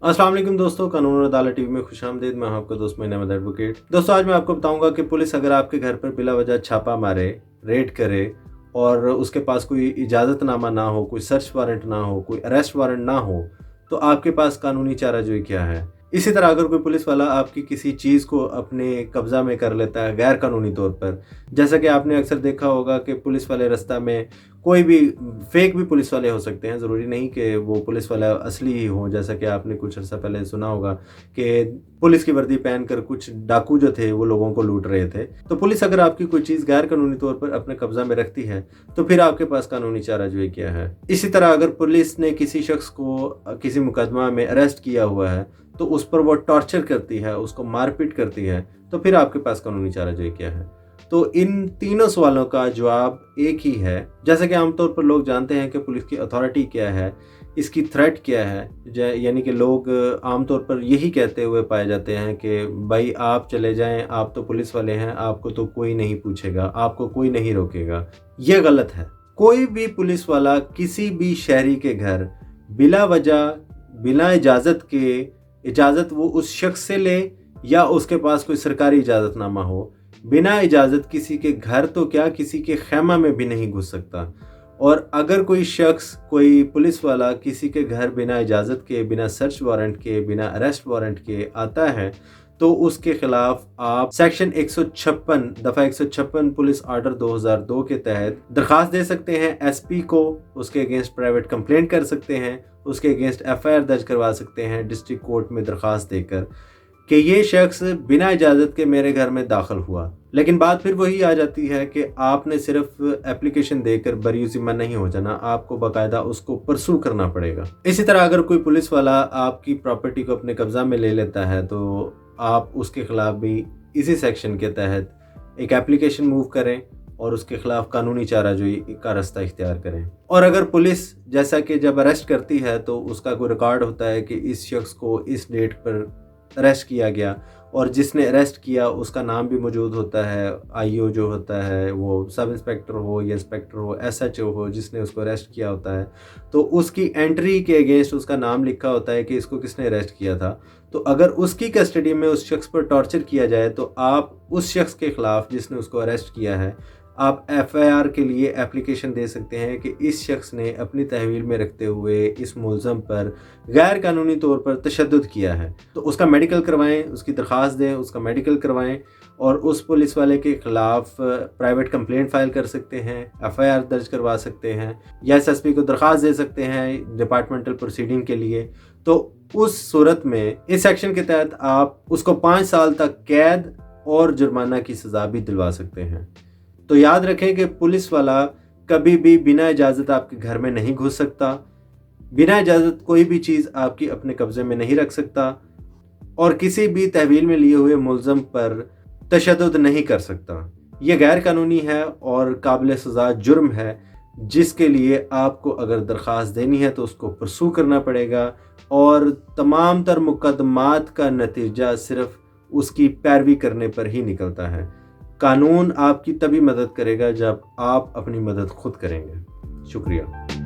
अस्सलाम वालेकुम दोस्तों, कानून और अदालत टीवी में खुशामदीद। मैं हूं आपका दोस्त मोइन अहमद एडवोकेट। दोस्तों, आज मैं आपको बताऊंगा कि पुलिस अगर आपके घर पर बिला वजह छापा मारे, रेड करे और उसके पास कोई इजाज़तनामा ना हो, कोई सर्च वारंट ना हो, कोई अरेस्ट वारंट ना हो, तो आपके पास कानूनी चाराजोई क्या है। इसी तरह अगर कोई पुलिस वाला आपकी किसी चीज़ को अपने कब्ज़ा में कर लेता है गैर कानूनी तौर पर, जैसा कि आपने अक्सर देखा होगा कि पुलिस वाले रास्ता में कोई भी फेक भी पुलिस वाले हो सकते हैं, ज़रूरी नहीं कि वो पुलिस वाला असली ही हो। जैसा कि आपने कुछ अर्सा पहले सुना होगा कि पुलिस की वर्दी पहनकर कुछ डाकू जो थे वो लोगों को लूट रहे थे। तो पुलिस अगर आपकी कोई चीज़ गैर कानूनी तौर पर अपने कब्जा में रखती है तो फिर आपके पास कानूनी चाराजोई क्या है। इसी तरह अगर पुलिस ने किसी शख्स को किसी मुकदमा में अरेस्ट किया हुआ है तो उस पर वो टॉर्चर करती है, उसको मारपीट करती है, तो फिर आपके पास कानूनी चाराजोई क्या है। तो इन तीनों सवालों का जवाब एक ही है। जैसा कि आमतौर पर लोग जानते हैं कि पुलिस की अथॉरिटी क्या है, इसकी थ्रेट क्या है, यानी कि लोग आमतौर पर यही कहते हुए पाए जाते हैं कि भाई आप चले जाएं, आप तो पुलिस वाले हैं, आपको तो कोई नहीं पूछेगा, आपको कोई नहीं रोकेगा। ये गलत है। कोई भी पुलिस वाला किसी भी शहरी के घर बिला वजह, बिना इजाज़त वो उस शख्स से ले या उसके पास कोई सरकारी इजाज़तनामा हो, बिना इजाज़त किसी के घर तो क्या किसी के खैमा में भी नहीं घुस सकता। और अगर कोई शख्स, कोई पुलिस वाला किसी के घर बिना इजाज़त के, बिना सर्च वारंट के, बिना अरेस्ट वारंट के आता है तो उसके खिलाफ आप सेक्शन 156 दफ़ा 156 पुलिस ऑर्डर 2002 के तहत दरख्वास्त दे सकते हैं एसपी को, उसके अगेंस्ट प्राइवेट कंप्लेंट कर सकते हैं, उसके अगेंस्ट एफआईआर दर्ज करवा सकते हैं डिस्ट्रिक्ट कोर्ट में दरख्वास्त देकर कि ये शख्स बिना इजाज़त के मेरे घर में दाखिल हुआ। लेकिन बात फिर वही आ जाती है कि आपने सिर्फ एप्लीकेशन देकर बरी ज़िम्मा नहीं हो जाना, आपको बाकायदा उसको परसू करना पड़ेगा। इसी तरह अगर कोई पुलिस वाला आपकी प्रॉपर्टी को अपने कब्ज़ा में ले लेता है तो आप उसके खिलाफ भी इसी सेक्शन के तहत एक एप्लीकेशन मूव करें और उसके खिलाफ कानूनी चाराजोई का रास्ता इख्तियार करें। और अगर पुलिस, जैसा कि जब अरेस्ट करती है तो उसका कोई रिकॉर्ड होता है कि इस शख्स को इस डेट पर अरेस्ट किया गया और जिसने अरेस्ट किया उसका नाम भी मौजूद होता है, आईओ जो होता है वो सब इंस्पेक्टर हो या इंस्पेक्टर हो, एसएचओ हो जिसने उसको अरेस्ट किया होता है, तो उसकी एंट्री के अगेंस्ट उसका नाम लिखा होता है कि इसको किसने अरेस्ट किया था। तो अगर उसकी कस्टडी में उस शख्स पर टॉर्चर किया जाए तो आप उस शख्स के खिलाफ जिसने उसको अरेस्ट किया है, आप एफआईआर के लिए एप्लीकेशन दे सकते हैं कि इस शख्स ने अपनी तहवील में रखते हुए इस मुलज़म पर गैर कानूनी तौर पर तशद्दुद किया है। तो उसका मेडिकल करवाएं, उसकी दरख्वास्त दें, उसका मेडिकल करवाएं और उस पुलिस वाले के ख़िलाफ़ प्राइवेट कंप्लेंट फ़ाइल कर सकते हैं, एफआईआर दर्ज करवा सकते हैं या एसएसपी को दरख्वास्त दे सकते हैं डिपार्टमेंटल प्रोसीडिंग के लिए। तो उस सूरत में इस सेक्शन के तहत आप उसको 5 साल तक कैद और जुर्माना की सज़ा भी दिलवा सकते हैं। तो याद रखें कि पुलिस वाला कभी भी बिना इजाज़त आपके घर में नहीं घुस सकता, बिना इजाज़त कोई भी चीज़ आपकी अपने कब्ज़े में नहीं रख सकता और किसी भी तहवील में लिए हुए मुलज़म पर तशद्दुद नहीं कर सकता। ये गैर कानूनी है और काबिल सज़ा जुर्म है, जिसके लिए आपको अगर दरख्वास्त देनी है तो उसको परसू करना पड़ेगा और तमाम तर मुकदमात का नतीजा सिर्फ उसकी पैरवी करने पर ही निकलता है। कानून आपकी तभी मदद करेगा जब आप अपनी मदद खुद करेंगे। शुक्रिया।